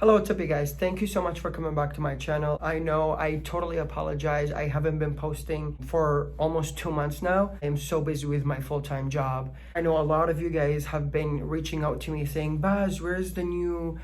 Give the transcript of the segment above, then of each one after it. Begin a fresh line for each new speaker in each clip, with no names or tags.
Hello, what's up you guys? Thank you so much for coming back to my channel. I know I totally apologize. I haven't been posting for almost 2 months now. I'm so busy with my full-time job. I know a lot of you guys have been reaching out to me saying, Baz, where's the new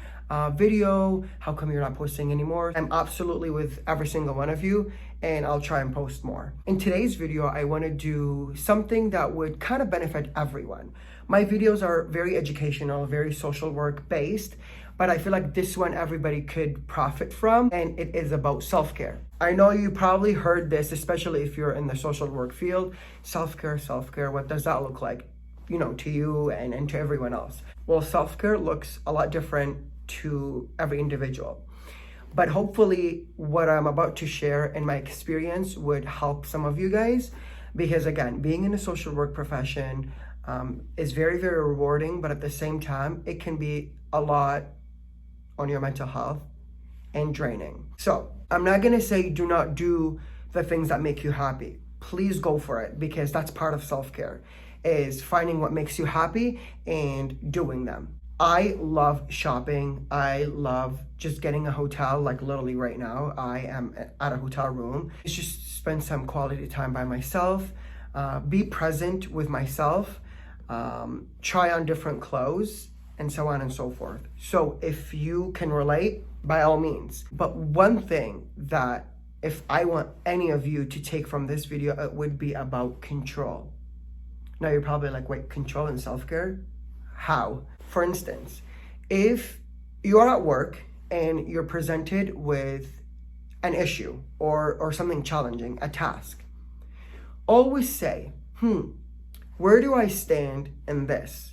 video? How come you're not posting anymore? I'm absolutely with every single one of you, and I'll try and post more. In today's video, I want to do something that would kind of benefit everyone. My videos are very educational, very social work based, but I feel like this one everybody could profit from, and it is about self-care. I know you probably heard this, especially if you're in the social work field. Self-care, what does that look like? You know, to you and to everyone else. Well, self-care looks a lot different to every individual. But hopefully what I'm about to share in my experience would help some of you guys, because again, being in a social work profession is very, very rewarding, but at the same time, it can be a lot on your mental health and draining. So I'm not gonna say do not do the things that make you happy. Please go for it, because that's part of self-care, is finding what makes you happy and doing them. I love shopping. I love just getting a hotel, like literally right now, I am at a hotel room. It's just spend some quality time by myself, be present with myself, try on different clothes, and so on and so forth. So if you can relate, by all means. But one thing that if I want any of you to take from this video, it would be about control. Now you're probably like, wait, control and self-care? How? For instance, if you're at work and you're presented with an issue or something challenging, a task, always say, where do I stand in this?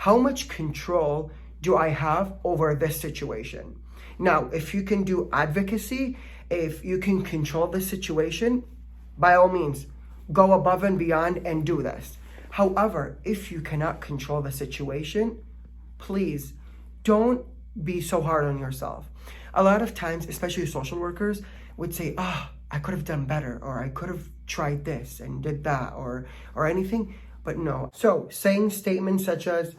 How much control do I have over this situation? Now, if you can do advocacy, if you can control the situation, by all means, go above and beyond and do this. However, if you cannot control the situation, please don't be so hard on yourself. A lot of times, especially social workers, would say, I could have done better, or I could have tried this and did that, or anything, but no. So saying statements such as,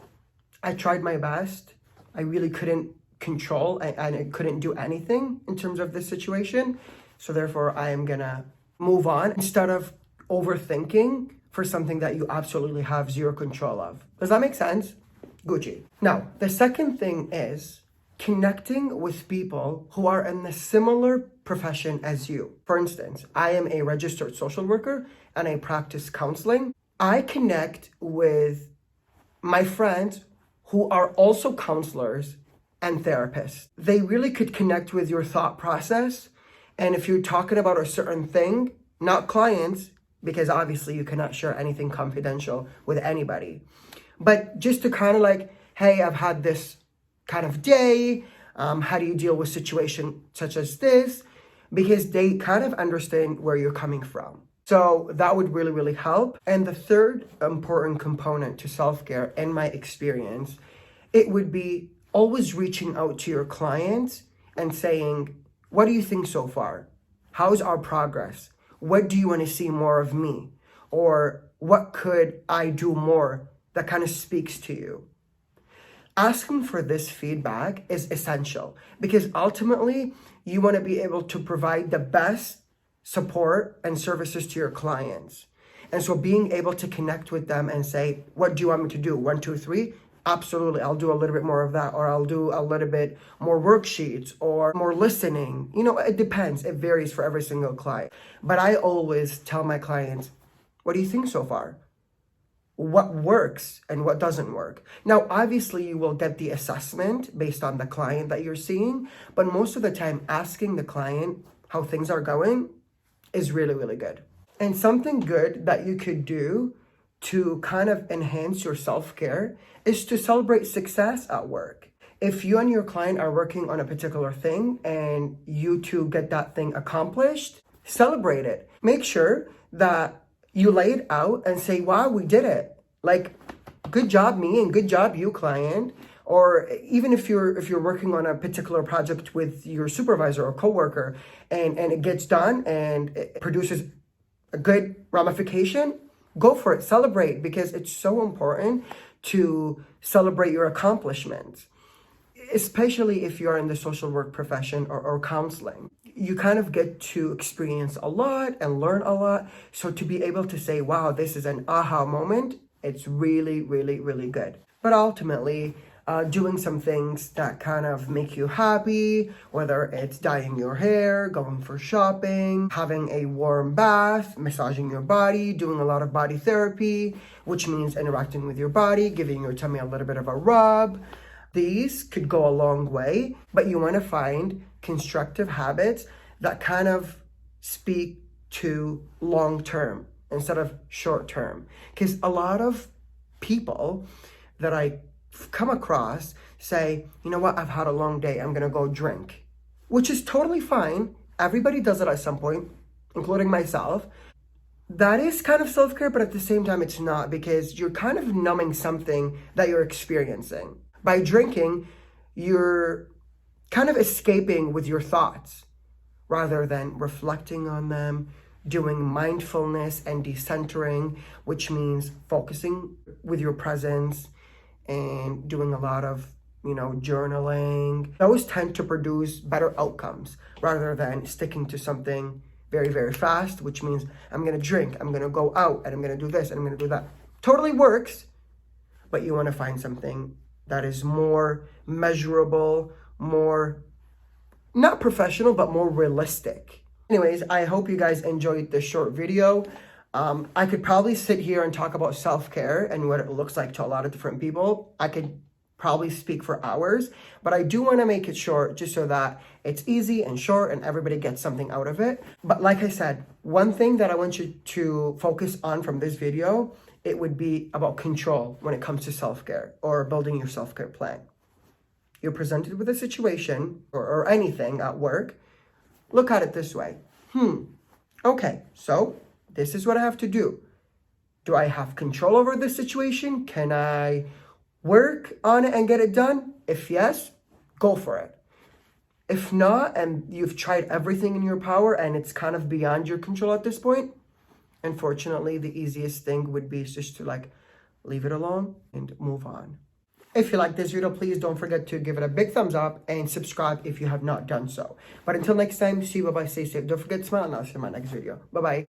I tried my best, I really couldn't control and I couldn't do anything in terms of this situation, so therefore I am gonna move on, instead of overthinking for something that you absolutely have zero control of. Does that make sense? Gucci. Now, the second thing is connecting with people who are in the similar profession as you. For instance, I am a registered social worker and I practice counseling. I connect with my friends who are also counselors and therapists. They really could connect with your thought process. And if you're talking about a certain thing, not clients, because obviously you cannot share anything confidential with anybody, but just to kind of like, hey, I've had this kind of day. How do you deal with situation such as this? Because they kind of understand where you're coming from. So that would really, really help. And the third important component to self-care, in my experience, it would be always reaching out to your clients and saying, what do you think so far? How's our progress? What do you want to see more of me? Or what could I do more that kind of speaks to you? Asking for this feedback is essential, because ultimately you want to be able to provide the best support and services to your clients. And so being able to connect with them and say, what do you want me to do? 1, 2, 3? Absolutely, I'll do a little bit more of that, or I'll do a little bit more worksheets or more listening. You know, it depends. It varies for every single client. But I always tell my clients, what do you think so far? What works and what doesn't work? Now, obviously, you will get the assessment based on the client that you're seeing, but most of the time, asking the client how things are going is really, really good. And something good that you could do to kind of enhance your self-care is to celebrate success at work. If you and your client are working on a particular thing and you two get that thing accomplished, celebrate it. Make sure that you lay it out and say, wow, we did it. Like, good job me and good job you, client. Or even if you're working on a particular project with your supervisor or coworker and it gets done and it produces a good ramification, go for it, celebrate, because it's so important to celebrate your accomplishments. especially if you're in the social work profession or counseling. You kind of get to experience a lot and learn a lot. So to be able to say, wow, this is an aha moment, it's really, really, really good. But ultimately, doing some things that kind of make you happy, whether it's dyeing your hair, going for shopping, having a warm bath, massaging your body, doing a lot of body therapy, which means interacting with your body, giving your tummy a little bit of a rub. These could go a long way, but you want to find constructive habits that kind of speak to long term instead of short term. Because a lot of people that I come across say, you know what, I've had a long day, I'm gonna go drink, which is totally fine. Everybody does it at some point, including myself. That is kind of self-care, but at the same time, it's not, because you're kind of numbing something that you're experiencing. By drinking, you're kind of escaping with your thoughts rather than reflecting on them, doing mindfulness and decentering, which means focusing with your presence and doing a lot of, journaling. Those tend to produce better outcomes rather than sticking to something very, very fast, which means I'm going to drink, I'm going to go out, and I'm going to do this, and I'm going to do that. Totally works, but you want to find something that is more measurable, more, not professional, but more realistic. Anyways, I hope you guys enjoyed this short video. I could probably sit here and talk about self-care and what it looks like to a lot of different people. I could probably speak for hours, but I do want to make it short just so that it's easy and short and everybody gets something out of it. But like I said, one thing that I want you to focus on from this video, it would be about control when it comes to self-care or building your self-care plan. You're presented with a situation or anything at work. Look at it this way. Okay, so this is what I have to do. Do I have control over this situation? Can I work on it and get it done? If yes, go for it. If not, and you've tried everything in your power and it's kind of beyond your control at this point, unfortunately, the easiest thing would be just to leave it alone and move on. If you like this video, please don't forget to give it a big thumbs up and subscribe if you have not done so. But until next time, see you, bye-bye, stay safe. Don't forget to smile, and I'll see you in my next video. Bye-bye.